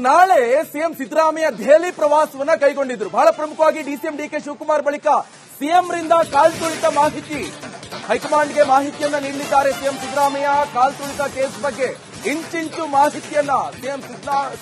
ನಾಳೆ ಸಿಎಂ ಸಿದ್ದರಾಮಯ್ಯ ದೆಹಲಿ ಪ್ರವಾಸವನ್ನ ಕೈಗೊಂಡಿದ್ರು. ಬಹಳ ಪ್ರಮುಖವಾಗಿ ಡಿಸಿಎಂ ಡಿಕೆ ಶಿವಕುಮಾರ್ ಬಳಿಕ ಸಿಎಂ ರಿಂದ ಕಾಲ್ತುಳಿತ ಮಾಹಿತಿ ಹೈಕಮಾಂಡ್ಗೆ ಮಾಹಿತಿಯನ್ನ ನೀಡಲಿದ್ದಾರೆ. ಸಿಎಂ ಸಿದ್ದರಾಮಯ್ಯ ಕಾಲ್ತುಳಿತ ಕೇಸ್ ಬಗ್ಗೆ ಇಂಚಿಂಚು ಮಾಹಿತಿಯನ್ನ ಸಿಎಂ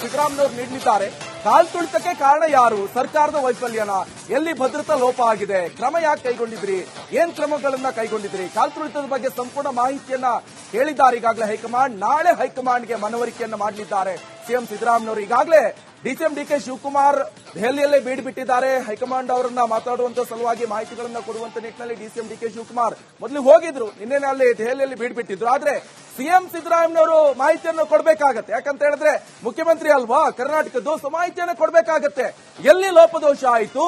ಸಿದ್ದರಾಮಯ್ಯವರು ನೀಡಲಿದ್ದಾರೆ. ಕಾಲ್ತುಳಿತಕ್ಕೆ ಕಾರಣ ಯಾರು? ಸರ್ಕಾರದ ವೈಫಲ್ಯನ? ಎಲ್ಲಿ ಭದ್ರತಾ ಲೋಪ ಆಗಿದೆ? ಕ್ರಮ ಯಾಕೆ ಕೈಗೊಂಡಿದ್ರಿ? ಏನ್ ಕ್ರಮಗಳನ್ನ ಕೈಗೊಂಡಿದ್ರಿ? ಕಾಲ್ತುಳಿತದ ಬಗ್ಗೆ ಸಂಪೂರ್ಣ ಮಾಹಿತಿಯನ್ನ ಹೇಳಿದ್ದಾರೆ ಈಗಾಗಲೇ ಹೈಕಮಾಂಡ್. ನಾಳೆ ಹೈಕಮಾಂಡ್ಗೆ ಮನವರಿಕೆಯನ್ನ ಮಾಡಲಿದ್ದಾರೆ ಸಿಎಂ ಸಿದ್ದರಾಮಯ್ಯವರು. ಈಗಾಗಲೇ ಡಿಸಿಎಂ ಡಿಕೆ ಶಿವಕುಮಾರ್ ದೆಹಲಿಯಲ್ಲೇ ಬೀಡು ಬಿಟ್ಟಿದ್ದಾರೆ. ಹೈಕಮಾಂಡ್ ಅವರನ್ನ ಮಾತಾಡುವಂತ ಸಲುವಾಗಿ ಮಾಹಿತಿಗಳನ್ನ ಕೊಡುವಂತ ನಿಟ್ಟಿನಲ್ಲಿ ಡಿಸಿಎಂ ಡಿಕೆ ಶಿವಕುಮಾರ್ ಮೊದಲು ಹೋಗಿದ್ರು, ನಿನ್ನೆ ಅಲ್ಲಿ ದೆಹಲಿಯಲ್ಲಿ ಬೀಡು ಬಿಟ್ಟಿದ್ರು. ಆದ್ರೆ ಸಿಎಂ ಸಿದ್ದರಾಮಯ್ಯವರು ಮಾಹಿತಿಯನ್ನು ಕೊಡಬೇಕಾಗತ್ತೆ. ಯಾಕಂತ ಹೇಳಿದ್ರೆ ಮುಖ್ಯಮಂತ್ರಿ ಅಲ್ವಾ ಕರ್ನಾಟಕದ್ದು, ಮಾಹಿತಿಯನ್ನು ಕೊಡಬೇಕಾಗತ್ತೆ. ಎಲ್ಲಿ ಲೋಪದೋಷ ಆಯಿತು,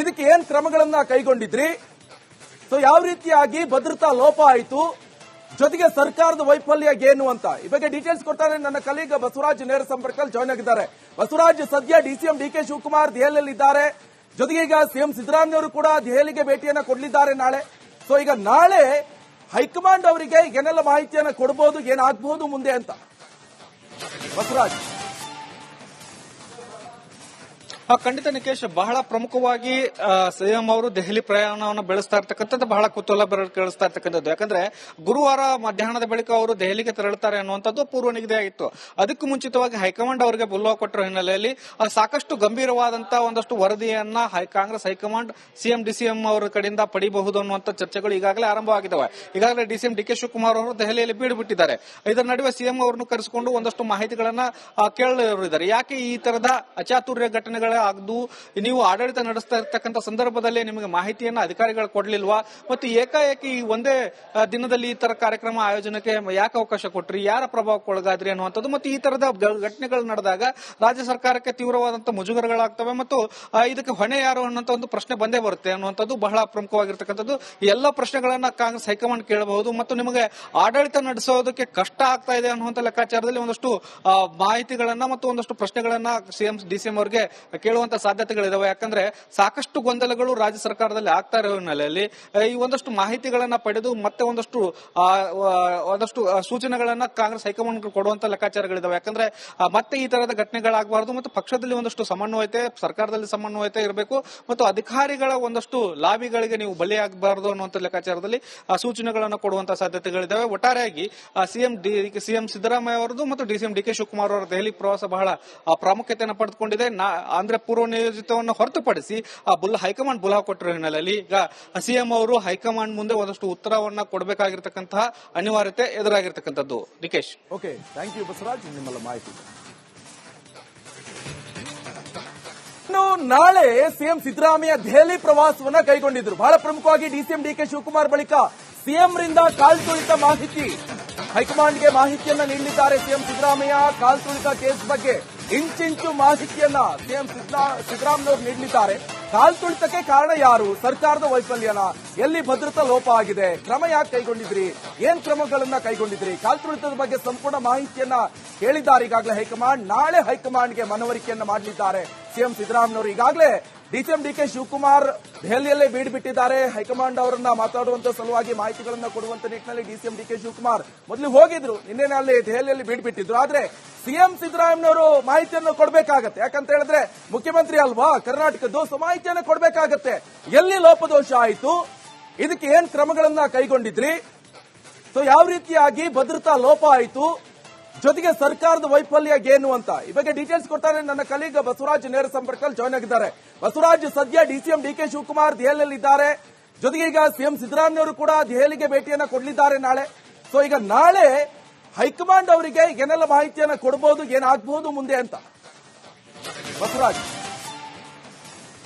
ಇದಕ್ಕೆ ಏನ್ ಕ್ರಮಗಳನ್ನ ಕೈಗೊಂಡಿದ್ರಿ, ಯಾವ ರೀತಿಯಾಗಿ ಭದ್ರತಾ ಲೋಪ ಆಯಿತು, ಜೊತೆಗೆ ಸರ್ಕಾರದ ವೈಫಲ್ಯ ಏನು ಅಂತ ಈ ಬಗ್ಗೆ ಡೀಟೇಲ್ಸ್ ಕೊಡ್ತಾರೆ ನನ್ನ ಕಲೀಗ್ ಬಸವರಾಜ್ ನೇರ ಸಂಪರ್ಕದಲ್ಲಿ ಜಾಯ್ನ್ ಆಗಿದ್ದಾರೆ. ಬಸವರಾಜ್, ಸದ್ಯ ಡಿಸಿಎಂ ಡಿಕೆ ಶಿವಕುಮಾರ್ ದೆಹಲಿಯಲ್ಲಿದ್ದಾರೆ, ಜೊತೆಗೆ ಈಗ ಸಿಎಂ ಸಿದ್ದರಾಮಯ್ಯವರು ಕೂಡ ದೆಹಲಿಗೆ ಭೇಟಿಯನ್ನ ಕೊಡಲಿದ್ದಾರೆ ನಾಳೆ. ಈಗ ನಾಳೆ ಹೈಕಮಾಂಡ್ ಅವರಿಗೆ ಏನೆಲ್ಲ ಮಾಹಿತಿಯನ್ನ ಕೊಡಬಹುದು, ಏನಾಗಬಹುದು ಮುಂದೆ ಅಂತ ಬಸವರಾಜ್? ಖಂಡಿತ ನಿಕೇಶ್, ಬಹಳ ಪ್ರಮುಖವಾಗಿ ಸಿಎಂ ಅವರು ದೆಹಲಿ ಪ್ರಯಾಣವನ್ನು ಬೆಳೆಸ್ತಾ ಇರ್ತಕ್ಕಂಥದ್ದು ಬಹಳ ಕುತೂಹಲ ಕೇಳಿಸ್ತಾ ಇರ್ತಕ್ಕಂಥದ್ದು. ಯಾಕಂದ್ರೆ ಗುರುವಾರ ಮಧ್ಯಾಹ್ನದ ಬಳಿಕ ಅವರು ದೆಹಲಿಗೆ ತೆರಳುತ್ತಾರೆ ಅನ್ನುವಂಥದ್ದು ಪೂರ್ವ ನಿಗದಿಯಾಗಿತ್ತು. ಅದಕ್ಕೂ ಮುಂಚಿತವಾಗಿ ಹೈಕಮಾಂಡ್ ಅವರಿಗೆ ಬುಲ್ವಾ ಕೊಟ್ಟರ ಹಿನ್ನೆಲೆಯಲ್ಲಿ ಸಾಕಷ್ಟು ಗಂಭೀರವಾದಂತಹ ಒಂದಷ್ಟು ವರದಿಯನ್ನ ಕಾಂಗ್ರೆಸ್ ಹೈಕಮಾಂಡ್ ಸಿಎಂ ಡಿಸಿಎಂ ಅವರ ಕಡೆಯಿಂದ ಪಡಿಬಹುದು ಅನ್ನುವಂಥ ಚರ್ಚೆಗಳು ಈಗಾಗಲೇ ಆರಂಭವಾಗಿದ್ದಾವೆ. ಈಗಾಗಲೇ ಡಿಸಿಎಂ ಡಿಕೆ ಶಿವಕುಮಾರ್ ಅವರು ದೆಹಲಿಯಲ್ಲಿ ಬೀಡು ಬಿಟ್ಟಿದ್ದಾರೆ. ಇದರ ನಡುವೆ ಸಿಎಂ ಅವರನ್ನು ಕರೆಸಿಕೊಂಡು ಒಂದಷ್ಟು ಮಾಹಿತಿಗಳನ್ನ ಕೇಳಲಿದ್ದಾರೆ. ಯಾಕೆ ಈ ತರದ ಅಚಾತುರ್ಯ ಘಟನೆಗಳ ಆಗದು, ನೀವು ಆಡಳಿತ ನಡೆಸ್ತಾ ಇರ್ತಕ್ಕಂಥ ಸಂದರ್ಭದಲ್ಲಿ ನಿಮಗೆ ಮಾಹಿತಿಯನ್ನ ಅಧಿಕಾರಿಗಳು ಕೊಡ್ಲಿಲ್ವಾ, ಮತ್ತು ಏಕಾಏಕಿ ಒಂದೇ ದಿನದಲ್ಲಿ ಈ ತರ ಕಾರ್ಯಕ್ರಮ ಆಯೋಜನೆಗೆ ಯಾಕೆ ಅವಕಾಶ ಕೊಟ್ರಿ, ಯಾರ ಪ್ರಭಾವಕ್ಕೆ ಒಳಗಾದ್ರಿ ಅನ್ನುವಂಥದ್ದು, ಮತ್ತು ಈ ತರದ ಘಟನೆಗಳು ನಡೆದಾಗ ರಾಜ್ಯ ಸರ್ಕಾರಕ್ಕೆ ತೀವ್ರವಾದಂತಹ ಮುಜುಗರಗಳಾಗ್ತವೆ ಮತ್ತು ಇದಕ್ಕೆ ಹೊಣೆ ಯಾರು ಅನ್ನುವಂತ ಒಂದು ಪ್ರಶ್ನೆ ಬಂದೇ ಬರುತ್ತೆ ಅನ್ನುವಂಥದ್ದು ಬಹಳ ಪ್ರಮುಖವಾಗಿರ್ತಕ್ಕಂಥದ್ದು. ಎಲ್ಲ ಪ್ರಶ್ನೆಗಳನ್ನ ಕಾಂಗ್ರೆಸ್ ಹೈಕಮಾಂಡ್ ಕೇಳಬಹುದು ಮತ್ತು ನಿಮಗೆ ಆಡಳಿತ ನಡೆಸೋದಕ್ಕೆ ಕಷ್ಟ ಆಗ್ತಾ ಇದೆ ಅನ್ನುವಂಥ ಲೆಕ್ಕಾಚಾರದಲ್ಲಿ ಒಂದಷ್ಟು ಮಾಹಿತಿಗಳನ್ನ ಮತ್ತು ಒಂದಷ್ಟು ಪ್ರಶ್ನೆಗಳನ್ನ ಸಿಎಂ ಡಿಸಿಎಂ ಅವರಿಗೆ ಕೇಳುವಂತ ಸಾಧ್ಯತೆಗಳಿದಾವೆ. ಯಾಕಂದ್ರೆ ಸಾಕಷ್ಟು ಗೊಂದಲಗಳು ರಾಜ್ಯ ಸರ್ಕಾರದಲ್ಲಿ ಆಗ್ತಾ ಇರೋ ಹಿನ್ನೆಲೆಯಲ್ಲಿ ಈ ಒಂದಷ್ಟು ಮಾಹಿತಿಗಳನ್ನ ಪಡೆದು ಮತ್ತೆ ಒಂದಷ್ಟು ಸೂಚನೆಗಳನ್ನ ಕಾಂಗ್ರೆಸ್ ಹೈಕಮಾಂಡ್ ಕೊಡುವಂತ ಲೆಕ್ಕಾಚಾರಗಳಿದಾವೆ. ಯಾಕಂದ್ರೆ ಮತ್ತೆ ಈ ತರದ ಘಟನೆಗಳಾಗಬಾರದು ಮತ್ತು ಪಕ್ಷದಲ್ಲಿ ಒಂದಷ್ಟು ಸಮನ್ವಯತೆ, ಸರ್ಕಾರದಲ್ಲಿ ಸಮನ್ವಯತೆ ಇರಬೇಕು ಮತ್ತು ಅಧಿಕಾರಿಗಳ ಒಂದಷ್ಟು ಲಾಬಿಗಳಿಗೆ ನೀವು ಬಲಿಯಾಗಬಾರದು ಅನ್ನುವಂಥ ಲೆಕ್ಕಾಚಾರದಲ್ಲಿ ಸೂಚನೆಗಳನ್ನು ಕೊಡುವಂತ ಸಾಧ್ಯತೆಗಳಿದಾವೆ. ಒಟ್ಟಾರೆಯಾಗಿ ಸಿಎಂ ಸಿದ್ದರಾಮಯ್ಯ ಅವರದು ಮತ್ತು ಡಿಸಿಎಂ ಡಿಕೆ ಶಿವಕುಮಾರ್ ಅವರ ದೆಹಲಿ ಪ್ರವಾಸ ಬಹಳ ಪ್ರಾಮುಖ್ಯತೆಯನ್ನು ಪಡೆದುಕೊಂಡಿದೆ. ಅಂದ್ರೆ ಪೂರ್ವ ನಿಯೋಜಿತವನ್ನು ಹೊರತುಪಡಿಸಿ ಹೈಕಮಾಂಡ್ ಬುಲಾ ಕೊಟ್ಟಿರೋ ಹಿನ್ನೆಲೆಯಲ್ಲಿ ಈಗ ಸಿಎಂ ಅವರು ಹೈಕಮಾಂಡ್ ಮುಂದೆ ಒಂದಷ್ಟು ಉತ್ತರವನ್ನ ಕೊಡಬೇಕಾಗಿರ್ತಕ್ಕಂತಹ ಅನಿವಾರ್ಯತೆ ಎದುರಾಗಿರ್ತಕ್ಕಂಥದ್ದು. Nikesh, okay, thank you Basavaraj ನಿಮ್ಮೆಲ್ಲ ಮಾಹಿತಿ. ನಾಳೆ ಸಿಎಂ ಸಿದ್ದರಾಮಯ್ಯ ದೆಹಲಿ ಪ್ರವಾಸವನ್ನ ಕೈಗೊಂಡಿದ್ರು. ಬಹಳ ಪ್ರಮುಖವಾಗಿ ಡಿಸಿಎಂ ಡಿಕೆ ಶಿವಕುಮಾರ್ ಬಳಿಕ ಸಿಎಂ ರಿಂದ ಕಾಲ್ತುಳಿತ ಮಾಹಿತಿ ಹೈಕಮಾಂಡ್ಗೆ ಮಾಹಿತಿಯನ್ನ ನೀಡಲಿದ್ದಾರೆ. ಸಿಎಂ ಸಿದ್ದರಾಮಯ್ಯ ಕಾಲ್ತುಳಿತ ಕೇಸ್ ಬಗ್ಗೆ ಇಂಚಿಂಚು ಮಾಹಿತಿಯನ್ನ ಸಿಎಂ ಸಿದ್ದರಾಮಯ್ಯವರು ನೀಡಲಿದ್ದಾರೆ. ಕಾಲ್ತುಳಿತಕ್ಕೆ ಕಾರಣ ಯಾರು? ಸರ್ಕಾರದ ವೈಫಲ್ಯನ? ಎಲ್ಲಿ ಭದ್ರತಾ ಲೋಪ ಆಗಿದೆ? ಕ್ರಮ ಯಾಕೆ ಕೈಗೊಂಡಿದ್ರಿ? ಏನ್ ಕ್ರಮಗಳನ್ನ ಕೈಗೊಂಡಿದ್ರಿ? ಕಾಲ್ತುಳಿತದ ಬಗ್ಗೆ ಸಂಪೂರ್ಣ ಮಾಹಿತಿಯನ್ನ ಹೇಳಿದ್ದಾರೆ ಈಗಾಗಲೇ ಹೈಕಮಾಂಡ್. ನಾಳೆ ಹೈಕಮಾಂಡ್ಗೆ ಮನವರಿಕೆಯನ್ನ ಮಾಡಲಿದ್ದಾರೆ ಸಿಎಂ ಸಿದ್ದರಾಮಯ್ಯವರು. ಈಗಾಗಲೇ ಡಿಸಿಎಂ ಡಿಕೆ ಶಿವಕುಮಾರ್ ದೆಹಲಿಯಲ್ಲೇ ಬೀಡು ಬಿಟ್ಟಿದ್ದಾರೆ. ಹೈಕಮಾಂಡ್ ಅವರನ್ನ ಮಾತಾಡುವಂತ ಸಲುವಾಗಿ ಮಾಹಿತಿಗಳನ್ನ ಕೊಡುವಂತ ನಿಟ್ಟಿನಲ್ಲಿ ಡಿಸಿಎಂ ಡಿಕೆ ಶಿವಕುಮಾರ್ ಮೊದಲು ಹೋಗಿದ್ರು, ನಿನ್ನೆ ಅಲ್ಲಿ ದೆಹಲಿಯಲ್ಲಿ ಬೀಡು ಬಿಟ್ಟಿದ್ರು. ಆದ್ರೆ ಸಿಎಂ ಸಿದ್ದರಾಮಯ್ಯವರು ಮಾಹಿತಿಯನ್ನು ಕೊಡಬೇಕಾಗತ್ತೆ. ಯಾಕಂತ ಹೇಳಿದ್ರೆ ಮುಖ್ಯಮಂತ್ರಿ ಅಲ್ವಾ ಕರ್ನಾಟಕದ್ದು, ಮಾಹಿತಿಯನ್ನು ಕೊಡಬೇಕಾಗತ್ತೆ. ಎಲ್ಲಿ ಲೋಪದೋಷ ಆಯಿತು, ಇದಕ್ಕೆ ಏನ್ ಕ್ರಮಗಳನ್ನ ಕೈಗೊಂಡಿದ್ರಿ, ಯಾವ ರೀತಿಯಾಗಿ ಭದ್ರತಾ ಲೋಪ ಆಯಿತು, ಜೊತೆಗೆ ಸರ್ಕಾರದ ವೈಫಲ್ಯ ಏನು ಅಂತ ಈ ಬಗ್ಗೆ ಡೀಟೇಲ್ಸ್ ಕೊಡ್ತಾರೆ ನನ್ನ ಕಲೀಗ್ ಬಸವರಾಜ್ ನೇರ ಸಂಪರ್ಕದಲ್ಲಿ ಜಾಯ್ನ್ ಆಗಿದ್ದಾರೆ. ಬಸವರಾಜ್, ಸದ್ಯ ಡಿಸಿಎಂ ಡಿಕೆ ಶಿವಕುಮಾರ್ ದೆಹಲಿಯಲ್ಲಿದ್ದಾರೆ, ಜೊತೆಗೆ ಈಗ ಸಿಎಂ ಸಿದ್ದರಾಮಯ್ಯವರು ಕೂಡ ದೆಹಲಿಗೆ ಭೇಟಿಯನ್ನ ಕೊಡಲಿದ್ದಾರೆ ನಾಳೆ. ಈಗ ನಾಳೆ ಹೈಕಮಾಂಡ್ ಅವರಿಗೆ ಏನೆಲ್ಲ ಮಾಹಿತಿಯನ್ನ ಕೊಡಬಹುದು, ಏನಾಗಬಹುದು ಮುಂದೆ ಅಂತ ಬಸವರಾಜ್?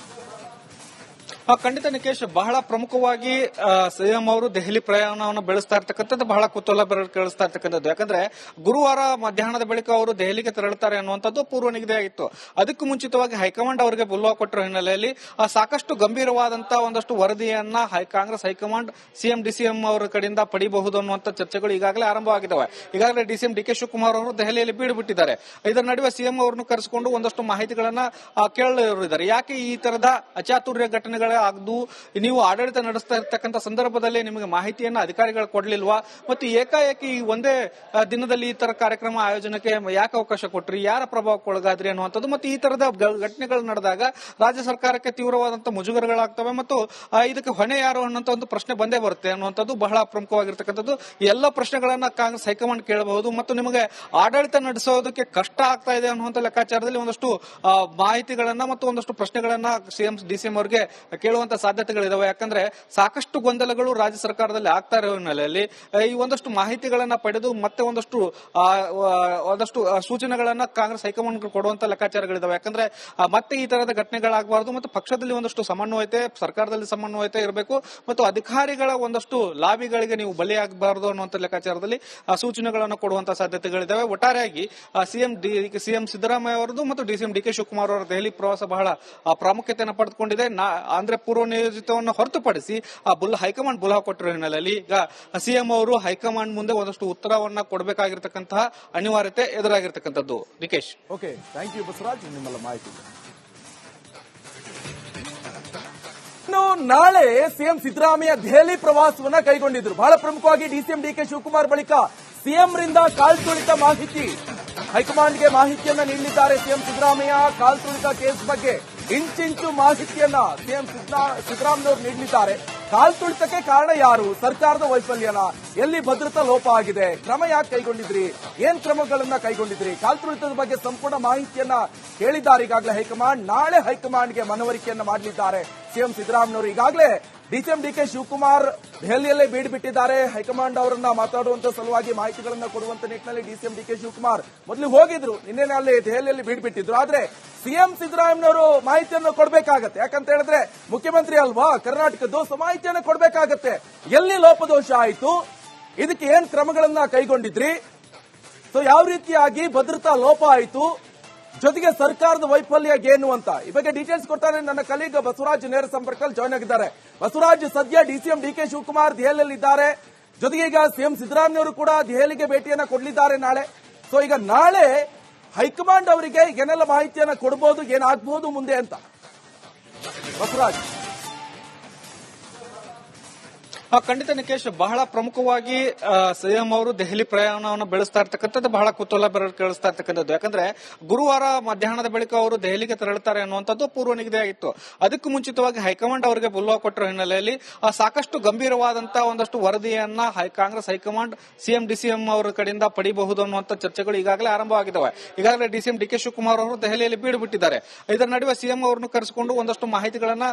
ಖಂಡಿತ ನಿಕೇಶ್, ಬಹಳ ಪ್ರಮುಖವಾಗಿ ಸಿಎಂ ಅವರು ದೆಹಲಿ ಪ್ರಯಾಣವನ್ನು ಬೆಳೆಸ್ತಾ ಇರ್ತಕ್ಕಂಥದ್ದು ಬಹಳ ಕುತೂಹಲ ಕೇಳಿಸ್ತಾ ಇರ್ತಕ್ಕಂಥದ್ದು. ಯಾಕಂದ್ರೆ ಗುರುವಾರ ಮಧ್ಯಾಹ್ನದ ಬಳಿಕ ಅವರು ದೆಹಲಿಗೆ ತೆರಳುತ್ತಾರೆ ಅನ್ನುವಂಥದ್ದು ಪೂರ್ವ ನಿಗದಿಯಾಗಿತ್ತು. ಅದಕ್ಕೂ ಮುಂಚಿತವಾಗಿ ಹೈಕಮಾಂಡ್ ಅವರಿಗೆ ಬುಲ್ವಾ ಕೊಟ್ಟರ ಹಿನ್ನೆಲೆಯಲ್ಲಿ ಸಾಕಷ್ಟು ಗಂಭೀರವಾದಂತಹ ಒಂದಷ್ಟು ವರದಿಯನ್ನ ಕಾಂಗ್ರೆಸ್ ಹೈಕಮಾಂಡ್ ಸಿಎಂ ಡಿಸಿಎಂ ಅವರ ಕಡೆಯಿಂದ ಪಡಿಬಹುದು ಅನ್ನುವಂಥ ಚರ್ಚೆಗಳು ಈಗಾಗಲೇ ಆರಂಭವಾಗಿದ್ದಾವೆ. ಈಗಾಗಲೇ ಡಿಸಿಎಂ ಡಿಕೆ ಶಿವಕುಮಾರ್ ಅವರು ದೆಹಲಿಯಲ್ಲಿ ಬೀಡು ಬಿಟ್ಟಿದ್ದಾರೆ. ಇದರ ನಡುವೆ ಸಿಎಂ ಅವರನ್ನು ಕರೆಸಿಕೊಂಡು ಒಂದಷ್ಟು ಮಾಹಿತಿಗಳನ್ನ ಕೇಳಲಿದ್ದಾರೆ. ಯಾಕೆ ಈ ತರದ ಅಚಾತುರ್ಯ ಘಟನೆಗಳ ಆಗದು ನೀವು ಆಡಳಿತ ನಡೆಸ್ತಾ ಇರ್ತಕ್ಕಂಥ ಸಂದರ್ಭದಲ್ಲಿ ನಿಮಗೆ ಮಾಹಿತಿಯನ್ನ ಅಧಿಕಾರಿಗಳು ಕೊಡ್ಲಿಲ್ವಾ ಮತ್ತು ಏಕಾಏಕಿ ಒಂದೇ ದಿನದಲ್ಲಿ ಈ ತರ ಕಾರ್ಯಕ್ರಮ ಆಯೋಜನೆಗೆ ಯಾಕೆ ಅವಕಾಶ ಕೊಟ್ರಿ, ಯಾರ ಪ್ರಭಾವಕ್ಕೊಳಗಾದ್ರಿ ಅನ್ನುವಂಥದ್ದು ಮತ್ತು ಈ ತರದ ಘಟನೆಗಳು ನಡೆದಾಗ ರಾಜ್ಯ ಸರ್ಕಾರಕ್ಕೆ ತೀವ್ರವಾದಂತಹ ಮುಜುಗರಗಳಾಗ್ತವೆ ಮತ್ತು ಇದಕ್ಕೆ ಹೊಣೆ ಯಾರು ಅನ್ನೋಂಥ ಒಂದು ಪ್ರಶ್ನೆ ಬಂದೇ ಬರುತ್ತೆ ಅನ್ನುವಂಥದ್ದು ಬಹಳ ಪ್ರಮುಖವಾಗಿರ್ತಕ್ಕಂಥದ್ದು. ಎಲ್ಲ ಪ್ರಶ್ನೆಗಳನ್ನ ಕಾಂಗ್ರೆಸ್ ಹೈಕಮಾಂಡ್ ಕೇಳಬಹುದು ಮತ್ತು ನಿಮಗೆ ಆಡಳಿತ ನಡೆಸೋದಕ್ಕೆ ಕಷ್ಟ ಆಗ್ತಾ ಇದೆ ಅನ್ನುವಂಥ ಲೆಕ್ಕಾಚಾರದಲ್ಲಿ ಒಂದಷ್ಟು ಮಾಹಿತಿಗಳನ್ನ ಮತ್ತು ಒಂದಷ್ಟು ಪ್ರಶ್ನೆಗಳನ್ನ ಡಿಸಿಎಂ ಅವರಿಗೆ ಕೇಳುವಂತ ಸಾಧ್ಯತೆಗಳಿದಾವೆ. ಯಾಕಂದ್ರೆ ಸಾಕಷ್ಟು ಗೊಂದಲಗಳು ರಾಜ್ಯ ಸರ್ಕಾರದಲ್ಲಿ ಆಗ್ತಾ ಇರೋ ಹಿನ್ನೆಲೆಯಲ್ಲಿ ಈ ಒಂದಷ್ಟು ಮಾಹಿತಿಗಳನ್ನ ಪಡೆದು ಮತ್ತೆ ಒಂದಷ್ಟು ಸೂಚನೆಗಳನ್ನ ಕಾಂಗ್ರೆಸ್ ಹೈಕಮಾಂಡ್ ಕೊಡುವಂತ ಲೆಕ್ಕಾಚಾರಗಳಿದಾವೆ. ಯಾಕಂದ್ರೆ ಮತ್ತೆ ಈ ತರದ ಘಟನೆಗಳಾಗಬಾರದು ಮತ್ತು ಪಕ್ಷದಲ್ಲಿ ಒಂದಷ್ಟು ಸಮನ್ವಯತೆ, ಸರ್ಕಾರದಲ್ಲಿ ಸಮನ್ವಯತೆ ಇರಬೇಕು ಮತ್ತು ಅಧಿಕಾರಿಗಳ ಒಂದಷ್ಟು ಲಾಬಿಗಳಿಗೆ ನೀವು ಬಲಿಯಾಗಬಾರದು ಅನ್ನುವಂತ ಲೆಕ್ಕಾಚಾರದಲ್ಲಿ ಸೂಚನೆಗಳನ್ನು ಕೊಡುವಂತ ಸಾಧ್ಯತೆಗಳಿದಾವೆ. ಒಟ್ಟಾರೆಯಾಗಿ ಸಿಎಂ ಸಿದ್ದರಾಮಯ್ಯ ಅವರದು ಮತ್ತು ಡಿಸಿಎಂ ಡಿಕೆ ಶಿವಕುಮಾರ್ ಅವರ ದೆಹಲಿ ಪ್ರವಾಸ ಬಹಳ ಪ್ರಾಮುಖ್ಯತೆಯನ್ನು ಪಡೆದುಕೊಂಡಿದೆ. ಅಂದ್ರೆ ಪೂರ್ವ ನಿಯೋಜಿತವನ್ನು ಹೊರತುಪಡಿಸಿ ಹೈಕಮಾಂಡ್ ಬುಲಾವ್ ಕೊಟ್ಟಿರೋ ಹಿನ್ನೆಲೆಯಲ್ಲಿ ಈಗ ಸಿಎಂ ಅವರು ಹೈಕಮಾಂಡ್ ಮುಂದೆ ಒಂದಷ್ಟು ಉತ್ತರವನ್ನ ಕೊಡಬೇಕಾಗಿರ್ತಕ್ಕಂತಹ ಅನಿವಾರ್ಯತೆ ಎದುರಾಗಿರ್ತಕ್ಕಂಥದ್ದು. Nikesh, okay, thank you Basavaraj ನಿಮ್ಮೆಲ್ಲ ಮಾಹಿತಿ. ಇನ್ನು ನಾಳೆ ಸಿಎಂ ಸಿದ್ದರಾಮಯ್ಯ ದೆಹಲಿ ಪ್ರವಾಸವನ್ನ ಕೈಗೊಂಡಿದ್ರು. ಬಹಳ ಪ್ರಮುಖವಾಗಿ ಡಿಸಿಎಂ ಡಿಕೆ ಶಿವಕುಮಾರ್ ಬಳಿಕ ಸಿಎಂ ರಿಂದ ಕಾಲ್ತುಳಿತ ಮಾಹಿತಿ ಹೈಕಮಾಂಡ್ಗೆ ಮಾಹಿತಿಯನ್ನ ನೀಡಲಿದ್ದಾರೆ ಸಿಎಂ ಸಿದ್ದರಾಮಯ್ಯ. ಕಾಲ್ತುಳಿತ ಕೇಸ್ ಬಗ್ಗೆ ಇಂಚಿಂಚು ಮಾಹಿತಿಯನ್ನ ಸಿಎಂ ಸಿದ್ದರಾಮಯ್ಯವರು ನೀಡಲಿದ್ದಾರೆ. ಕಾಲ್ತುಳಿತಕ್ಕೆ ಕಾರಣ ಯಾರು? ಸರ್ಕಾರದ ವೈಫಲ್ಯನ? ಎಲ್ಲಿ ಭದ್ರತಾ ಲೋಪ ಆಗಿದೆ? ಕ್ರಮ ಯಾಕೆ ಕೈಗೊಂಡಿದ್ರಿ? ಏನ್ ಕ್ರಮಗಳನ್ನ ಕೈಗೊಂಡಿದ್ರಿ? ಕಾಲ್ತುಳಿತದ ಬಗ್ಗೆ ಸಂಪೂರ್ಣ ಮಾಹಿತಿಯನ್ನ ಕೇಳಿದ್ದಾರೆ ಈಗಾಗಲೇ ಹೈಕಮಾಂಡ್. ನಾಳೆ ಹೈಕಮಾಂಡ್ಗೆ ಮನವರಿಕೆಯನ್ನ ಮಾಡಲಿದ್ದಾರೆ ಸಿಎಂ ಸಿದ್ದರಾಮಯ್ಯವರು. ಈಗಾಗಲೇ ಡಿಸಿಎಂ ಡಿಕೆ ಶಿವಕುಮಾರ್ ದೆಹಲಿಯಲ್ಲೇ ಬೀಡು ಬಿಟ್ಟಿದ್ದಾರೆ. ಹೈಕಮಾಂಡ್ ಅವರನ್ನ ಮಾತಾಡುವಂತ ಸಲುವಾಗಿ ಮಾಹಿತಿಗಳನ್ನ ಕೊಡುವಂತ ನಿಟ್ಟಿನಲ್ಲಿ ಡಿಸಿಎಂ ಡಿಕೆ ಶಿವಕುಮಾರ್ ಮೊದಲು ಹೋಗಿದ್ರು, ನಿನ್ನೆ ಅಲ್ಲಿ ದೆಹಲಿಯಲ್ಲಿ ಬೀಡು ಬಿಟ್ಟಿದ್ರು. ಆದ್ರೆ ಸಿಎಂ ಸಿದ್ದರಾಮಯ್ಯವರು ಮಾಹಿತಿಯನ್ನು ಕೊಡಬೇಕಾಗತ್ತೆ. ಯಾಕಂತ ಹೇಳಿದ್ರೆ ಮುಖ್ಯಮಂತ್ರಿ ಅಲ್ವಾ ಕರ್ನಾಟಕದ್ದು, ಮಾಹಿತಿಯನ್ನು ಕೊಡಬೇಕಾಗತ್ತೆ. ಎಲ್ಲಿ ಲೋಪದೋಷ ಆಯಿತು, ಇದಕ್ಕೆ ಏನ್ ಕ್ರಮಗಳನ್ನ ಕೈಗೊಂಡಿದ್ರಿ, ಸೊ ಯಾವ ರೀತಿಯಾಗಿ ಭದ್ರತಾ ಲೋಪ ಆಯಿತು, ಜೊತೆಗೆ ಸರ್ಕಾರದ ವೈಫಲ್ಯ ಏನು ಅಂತ ಈ ಬಗ್ಗೆ ಡೀಟೇಲ್ಸ್ ಕೊಡ್ತಾರೆ ನನ್ನ ಕಲೀಗ್ ಬಸವರಾಜ್ ನೇರ ಸಂಪರ್ಕದಲ್ಲಿ ಜಾಯ್ನ್ ಆಗಿದ್ದಾರೆ. ಬಸವರಾಜ್, ಸದ್ಯ ಡಿಸಿಎಂ ಡಿಕೆ ಶಿವಕುಮಾರ್ ದೆಹಲಿಯಲ್ಲಿದ್ದಾರೆ, ಜೊತೆಗೆ ಈಗ ಸಿಎಂ ಸಿದ್ದರಾಮಯ್ಯವರು ಕೂಡ ದೆಹಲಿಗೆ ಭೇಟಿಯನ್ನ ಕೊಡಲಿದ್ದಾರೆ ನಾಳೆ. ಸೊ ಈಗ ನಾಳೆ ಹೈಕಮಾಂಡ್ ಅವರಿಗೆ ಏನೆಲ್ಲ ಮಾಹಿತಿಯನ್ನ ಕೊಡಬಹುದು, ಏನಾಗಬಹುದು ಮುಂದೆ ಅಂತ ಬಸವರಾಜ್? ಖಂಡಿತ ನಿಕೇಶ್, ಬಹಳ ಪ್ರಮುಖವಾಗಿ ಸಿಎಂ ಅವರು ದೆಹಲಿ ಪ್ರಯಾಣವನ್ನು ಬೆಳೆಸ್ತಾ ಇರ್ತಕ್ಕಂಥದ್ದು ಬಹಳ ಕುತೂಹಲ ಕೇಳಿಸ್ತಾ ಇರ್ತಕ್ಕಂಥದ್ದು. ಯಾಕಂದ್ರೆ ಗುರುವಾರ ಮಧ್ಯಾಹ್ನದ ಬಳಿಕ ಅವರು ದೆಹಲಿಗೆ ತೆರಳುತ್ತಾರೆ ಅನ್ನುವಂಥದ್ದು ಪೂರ್ವ ನಿಗದಿಯಾಗಿತ್ತು. ಅದಕ್ಕೂ ಮುಂಚಿತವಾಗಿ ಹೈಕಮಾಂಡ್ ಅವರಿಗೆ ಬುಲಾವ್ ಕೊಟ್ಟಿರೋ ಹಿನ್ನೆಲೆಯಲ್ಲಿ ಸಾಕಷ್ಟು ಗಂಭೀರವಾದಂತಹ ಒಂದಷ್ಟು ವರದಿಯನ್ನ ಕಾಂಗ್ರೆಸ್ ಹೈಕಮಾಂಡ್ ಸಿಎಂ ಡಿಸಿಎಂ ಅವರ ಕಡೆಯಿಂದ ಪಡಿಬಹುದು ಅನ್ನುವಂಥ ಚರ್ಚೆಗಳು ಈಗಾಗಲೇ ಆರಂಭವಾಗಿದ್ದಾವೆ. ಈಗಾಗಲೇ ಡಿಸಿಎಂ ಡಿಕೆ ಶಿವಕುಮಾರ್ ಅವರು ದೆಹಲಿಯಲ್ಲಿ ಬೀಡು ಬಿಟ್ಟಿದ್ದಾರೆ. ಇದರ ನಡುವೆ ಸಿಎಂ ಅವರನ್ನು ಕರೆಸಿಕೊಂಡು ಒಂದಷ್ಟು ಮಾಹಿತಿಗಳನ್ನ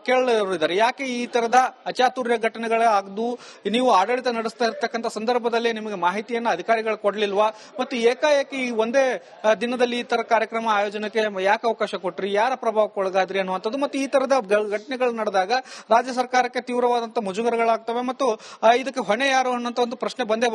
ಕೇಳಲಿದ್ದಾರೆ. ಯಾಕೆ ಈ ತರದ ಅಚಾತುರ್ಯ ಘಟನೆಗಳ ಆಗದು, ನೀವು ಆಡಳಿತ ನಡೆಸ್ತಾ ಇರ್ತಕ್ಕಂಥ ಸಂದರ್ಭದಲ್ಲಿ ನಿಮಗೆ ಮಾಹಿತಿಯನ್ನ ಅಧಿಕಾರಿಗಳು ಕೊಡ್ಲಿಲ್ವಾ ಮತ್ತು ಏಕಾಏಕಿ ಒಂದೇ ದಿನದಲ್ಲಿ ಈ ತರ ಕಾರ್ಯಕ್ರಮ ಆಯೋಜನೆಗೆ ಯಾಕೆ ಅವಕಾಶ ಕೊಟ್ರಿ, ಯಾರ ಪ್ರಭಾವಕ್ಕೊಳಗಾದ್ರಿ ಅನ್ನುವಂಥದ್ದು ಮತ್ತು ಈ ತರದ ಘಟನೆಗಳು ನಡೆದಾಗ ರಾಜ್ಯ ಸರ್ಕಾರಕ್ಕೆ ತೀವ್ರವಾದಂತಹ ಮುಜುಗರಗಳಾಗ್ತವೆ ಮತ್ತು ಇದಕ್ಕೆ ಹೊಣೆ ಯಾರು ಅನ್ನೋಂಥ ಒಂದು ಪ್ರಶ್ನೆ ಬಂದೇ ಬರುತ್ತೆ.